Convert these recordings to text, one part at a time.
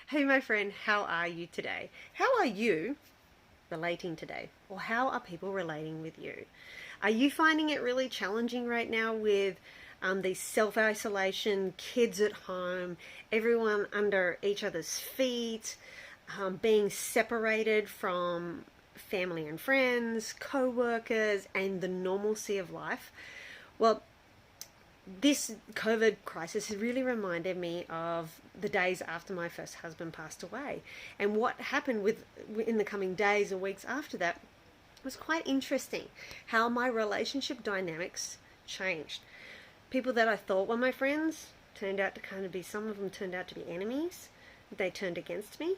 Hey, my friend, how are you today? How are you relating today? Or how are people relating with you? Are you finding it really challenging right now with these self isolation, kids at home, everyone under each other's feet, being separated from family and friends, co workers, and the normalcy of life? Well, this COVID crisis has really reminded me of the days after my first husband passed away, and what happened with in the coming days and weeks after that was quite interesting. How my relationship dynamics changed. People that I thought were my friends turned out to kind of be, some of them turned out to be enemies. They turned against me.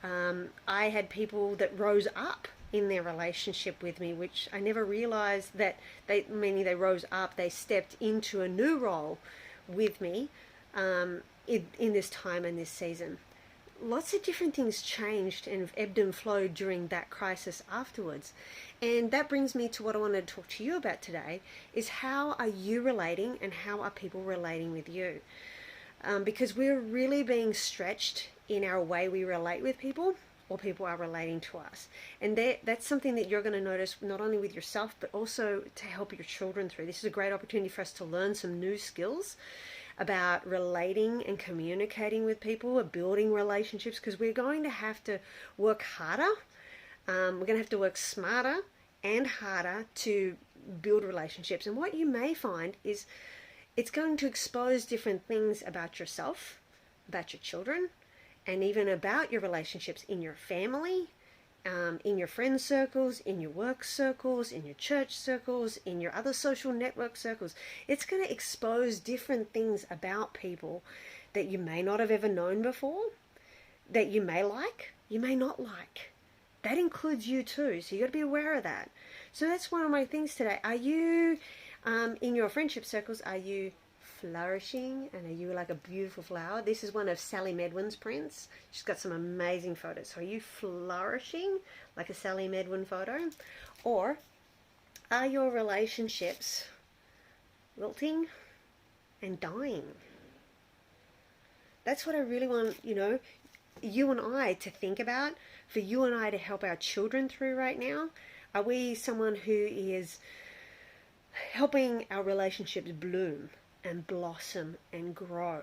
I had people that rose up in their relationship with me, which I never realized that meaning they rose up, they stepped into a new role with me in this time and this season. Lots of different things changed and ebbed and flowed during that crisis afterwards. And that brings me to what I wanted to talk to you about today, is how are you relating and how are people relating with you? Because we're really being stretched in our way we relate with people, or people are relating to us. And that's something that you're going to notice not only with yourself, but also to help your children through. This is a great opportunity for us to learn some new skills about relating and communicating with people, or building relationships, because we're going to have to work harder. We're going to have to work smarter and harder to build relationships. And what you may find is it's going to expose different things about yourself, about your children, and even about your relationships in your family, in your friend circles, in your work circles, in your church circles, in your other social network circles. It's going to expose different things about people that you may not have ever known before, that you may not like. That includes you too, so you got to be aware of that. So that's one of my things today. Are you, in your friendship circles, are you flourishing, and are you like a beautiful flower? This is one of Sally Medwin's prints. She's got some amazing photos. So are you flourishing like a Sally Medwin photo? Or are your relationships wilting and dying? That's what I really want, you and I to think about, for you and I to help our children through right now. Are we someone who is helping our relationships bloom and blossom and grow?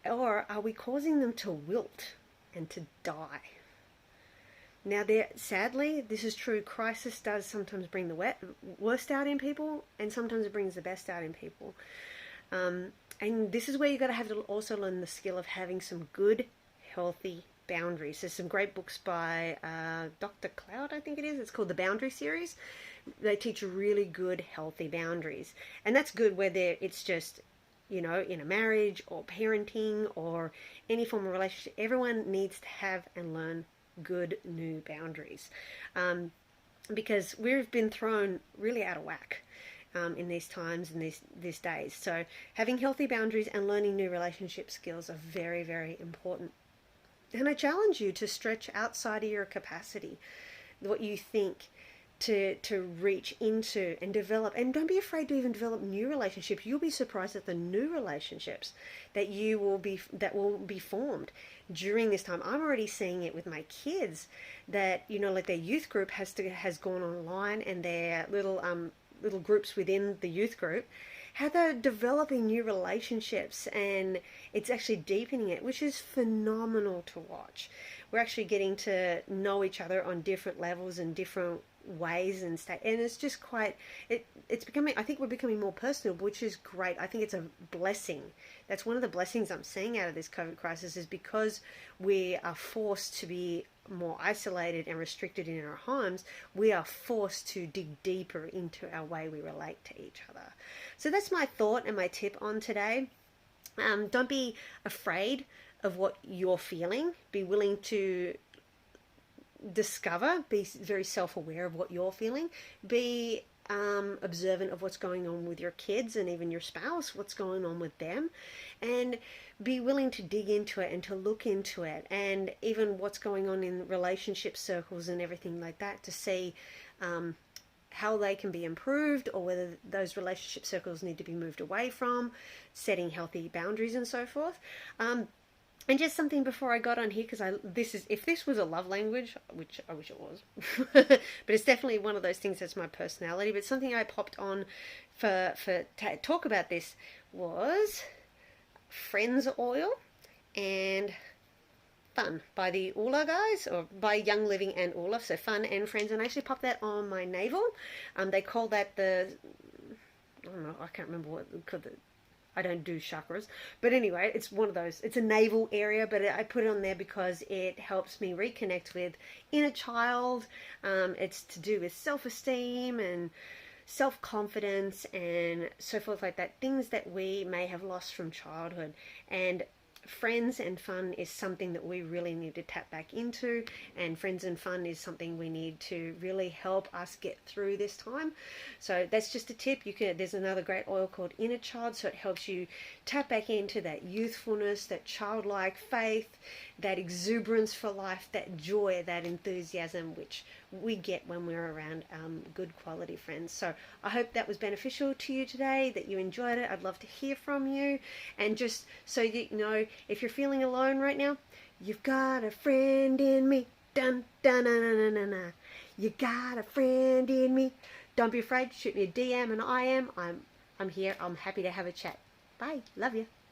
Or are we causing them to wilt and to die? Now, sadly, this is true. Crisis does sometimes bring the worst out in people, and sometimes it brings the best out in people. And this is where you've got to have to also learn the skill of having some good, healthy boundaries. There's some great books by Dr. Cloud, I think it is. It's called the Boundary Series. They teach really good, healthy boundaries. And that's good whether it's just, in a marriage or parenting or any form of relationship. Everyone needs to have and learn good new boundaries. Because we've been thrown really out of whack in these times and these days. So having healthy boundaries and learning new relationship skills are very, very important. And I challenge you to stretch outside of your capacity, what you think, to reach into and develop. And don't be afraid to even develop new relationships. You'll be surprised at the new relationships that will be formed during this time. I'm already seeing it with my kids, that like their youth group has gone online, and their little groups within the youth group, how they're developing new relationships, and it's actually deepening it, which is phenomenal to watch. We're actually getting to know each other on different levels and different ways, and it's just it's becoming, I think we're becoming more personal, which is great. I think it's a blessing. That's one of the blessings I'm seeing out of this COVID crisis, is because we are forced to be more isolated and restricted in our homes, we are forced to dig deeper into our way we relate to each other. So that's my thought and my tip on today. Don't be afraid of what you're feeling. Be willing to discover, be very self-aware of what you're feeling. Be observant of what's going on with your kids and even your spouse, what's going on with them, and be willing to dig into it and to look into it, and even what's going on in relationship circles and everything like that, to see how they can be improved, or whether those relationship circles need to be moved away from, setting healthy boundaries and so forth. And just something before I got on here, because if this was a love language, which I wish it was, but it's definitely one of those things that's my personality. But something I popped on to talk about this was Friends Oil and Fun by the Oola guys, or by Young Living and Oola. So Fun and Friends, and I actually popped that on my navel. They call that the, I don't know, I can't remember what, I don't do chakras, but anyway, it's one of those. It's a navel area, but I put it on there because it helps me reconnect with inner child. It's to do with self-esteem and self-confidence and so forth like that. Things that we may have lost from childhood. And Friends and Fun is something that we really need to tap back into, and Friends and Fun is something we need to really help us get through this time. So that's just a tip. There's another great oil called Inner Child, so it helps you tap back into that youthfulness, that childlike faith, that exuberance for life, that joy, that enthusiasm which we get when we're around good quality friends. So I hope that was beneficial to you today, that you enjoyed it. I'd love to hear from you. And just so you know, if you're feeling alone right now, you've got a friend in me. Dun dun dun dun dun dun. You got a friend in me. Don't be afraid. Shoot me a DM and I'm here. I'm happy to have a chat. Bye. Love you.